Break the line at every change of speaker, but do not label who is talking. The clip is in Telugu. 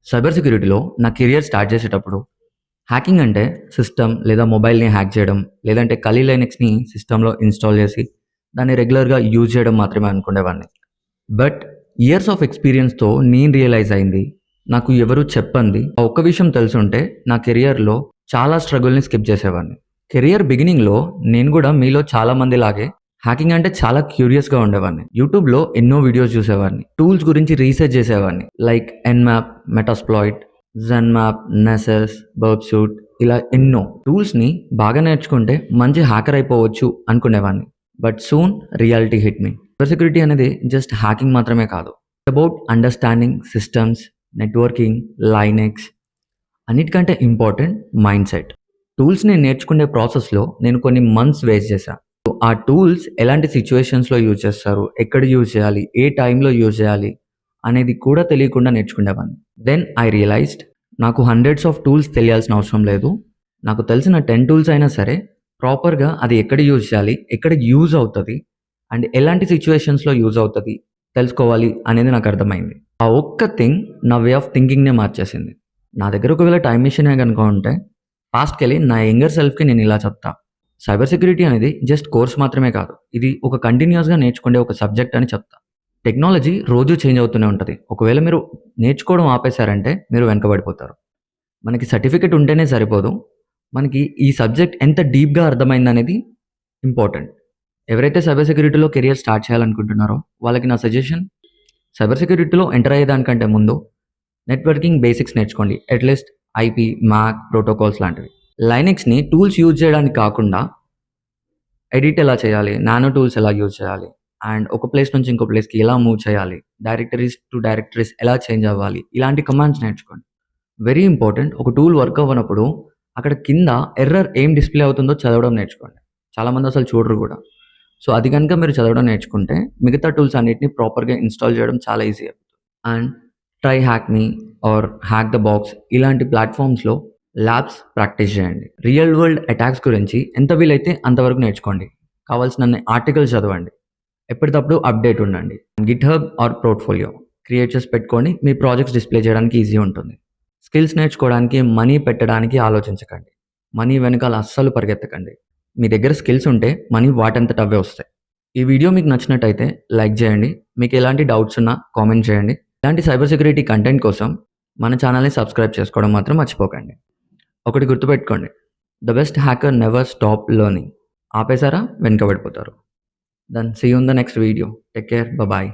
సైబర్ సెక్యూరిటీలో నా కెరియర్ స్టార్ట్ చేసేటప్పుడు హ్యాకింగ్ అంటే సిస్టమ్ లేదా మొబైల్ని హ్యాక్ చేయడం, లేదంటే కలీ లైనక్స్ని సిస్టంలో ఇన్స్టాల్ చేసి దాన్ని రెగ్యులర్గా యూజ్ చేయడం మాత్రమే అనుకునేవాడిని. బట్ ఇయర్స్ ఆఫ్ ఎక్స్పీరియన్స్తో నేను రియలైజ్ అయింది, నాకు ఎవరు చెప్పంది ఆ ఒక్క విషయం తెలుసుంటే నా కెరియర్లో చాలా స్ట్రగుల్ని స్కిప్ చేసేవాడిని. కెరియర్ బిగినింగ్లో నేను కూడా మీలో చాలా మంది లాగే హ్యాకింగ్ అంటే చాలా క్యూరియస్గా ఉండేవాడిని. యూట్యూబ్లో ఎన్నో వీడియోస్ చూసేవాడిని, టూల్స్ గురించి రీసెర్చ్ చేసేవాడిని, లైక్ ఎన్మ్యాప్, మెటాస్ప్లాయిట్, జెన్మ్యాప్, నెసెస్, బర్బ్సూట్, ఇలా ఎన్నో టూల్స్ని బాగా నేర్చుకుంటే మంచి హ్యాకర్ అయిపోవచ్చు అనుకునేవాడిని. But soon reality hit me. Cyber security అనేది జస్ట్ హ్యాకింగ్ మాత్రమే కాదు, about understanding systems, networking, Linux, అన్నిటికంటే ఇంపార్టెంట్ మైండ్ సెట్. టూల్స్ని నేర్చుకునే ప్రాసెస్లో నేను కొన్ని మంత్స్ వేస్ట్ చేశాను. ఆ టూల్స్ ఎలాంటి సిచ్యువేషన్స్లో యూజ్ చేస్తారు, ఎక్కడ యూజ్ చేయాలి, ఏ టైంలో యూజ్ చేయాలి అనేది కూడా తెలియకుండా నేర్చుకునేవాడిని. దెన్ ఐ రియలైజ్డ్, నాకు హండ్రెడ్స్ ఆఫ్ టూల్స్ తెలియాల్సిన అవసరం లేదు. నాకు తెలిసిన 10 టూల్స్ అయినా సరే ప్రాపర్గా అది ఎక్కడ యూజ్ చేయాలి, ఎక్కడ యూజ్ అవుతుంది అండ్ ఎలాంటి సిచ్యువేషన్స్లో యూజ్ అవుతుంది తెలుసుకోవాలి అనేది నాకు అర్థమైంది. ఆ ఒక్క థింగ్ నా వే ఆఫ్ థింకింగ్నే మార్చేసింది. నా దగ్గర ఒకవేళ టైం మిషనే కనుక ఉంటే పాస్ట్కి వెళ్ళి నా యంగర్ సెల్ఫ్కి నేను ఇలా చెప్తా, సైబర్ సెక్యూరిటీ అనేది జస్ట్ కోర్స్ మాత్రమే కాదు, ఇది ఒక కంటిన్యూస్గా నేర్చుకునే ఒక సబ్జెక్ట్ అని చెప్తా. టెక్నాలజీ రోజు చేంజ్ అవుతూనే ఉంటుంది. ఒకవేళ మీరు నేర్చుకోవడం ఆపేశారంటే మీరు వెనకబడిపోతారు. మనకి సర్టిఫికెట్ ఉంటేనే సరిపోదు, మనకి ఈ సబ్జెక్ట్ ఎంత డీప్గా అర్థమైందనేది ఇంపార్టెంట్. ఎవరైతే సైబర్ సెక్యూరిటీలో కెరియర్ స్టార్ట్ చేయాలనుకుంటున్నారో వాళ్ళకి నా సజెషన్, సైబర్ సెక్యూరిటీలో ఎంటర్ అయ్యేదానికంటే ముందు నెట్వర్కింగ్ బేసిక్స్ నేర్చుకోండి. అట్లీస్ట్ ఐపీ, మ్యాక్, ప్రోటోకాల్స్ లాంటివి. లైనెక్స్ని టూల్స్ యూజ్ చేయడానికి కాకుండా ఎడిట్ ఎలా చేయాలి, నానో టూల్స్ ఎలా యూజ్ చేయాలి, అండ్ ఒక ప్లేస్ నుంచి ఇంకో ప్లేస్కి ఎలా మూవ్ చేయాలి, డైరెక్టరీస్ టు డైరెక్టరీస్ ఎలా చేంజ్ అవ్వాలి, ఇలాంటి కమాండ్స్ నేర్చుకోండి. వెరీ ఇంపార్టెంట్, ఒక టూల్ వర్క్ అవ్వనప్పుడు అక్కడ కింద ఎర్రర్ ఏం డిస్ప్లే అవుతుందో చదవడం నేర్చుకోండి. చాలామంది అసలు చూడరు కూడా. సో అది కనుక మీరు చదవడం నేర్చుకుంటే మిగతా టూల్స్ అన్నిటిని ప్రాపర్గా ఇన్స్టాల్ చేయడం చాలా ఈజీ అవుతుంది. And TryHackMe or HackTheBox ఇలాంటి ప్లాట్ఫామ్స్లో ల్యాబ్స్ ప్రాక్టీస్ చేయండి. రియల్ వరల్డ్ అటాక్స్ గురించి ఎంత వీలైతే అంతవరకు నేర్చుకోండి. కావాల్సిన ఆర్టికల్స్ చదవండి. ఎప్పటికప్పుడు అప్డేట్ ఉండండి. గిట్హబ్ ఆర్ పోర్ట్ఫోలియో క్రియేట్ చేసి పెట్టుకొని మీ ప్రాజెక్ట్స్ డిస్ప్లే చేయడానికి ఈజీ ఉంటుంది. స్కిల్స్ నేర్చుకోవడానికి మనీ పెట్టడానికి ఆలోచించకండి. మనీ వెనకాల అస్సలు పరిగెత్తకండి. మీ దగ్గర స్కిల్స్ ఉంటే మనీ వాటంతట అవే వస్తాయి. ఈ వీడియో మీకు నచ్చినట్టయితే లైక్ చేయండి. మీకు ఎలాంటి డౌట్స్ ఉన్నా కామెంట్ చేయండి. ఇలాంటి సైబర్ సెక్యూరిటీ కంటెంట్ కోసం మన ఛానల్ని సబ్స్క్రైబ్ చేసుకోవడం మాత్రం మర్చిపోకండి. ఒకటి గుర్తుపెట్టుకోండి, the best hacker never stop learning. ఆపేసారా వెనుకబడిపోతారు. Then see you in the next video. Take care, bye.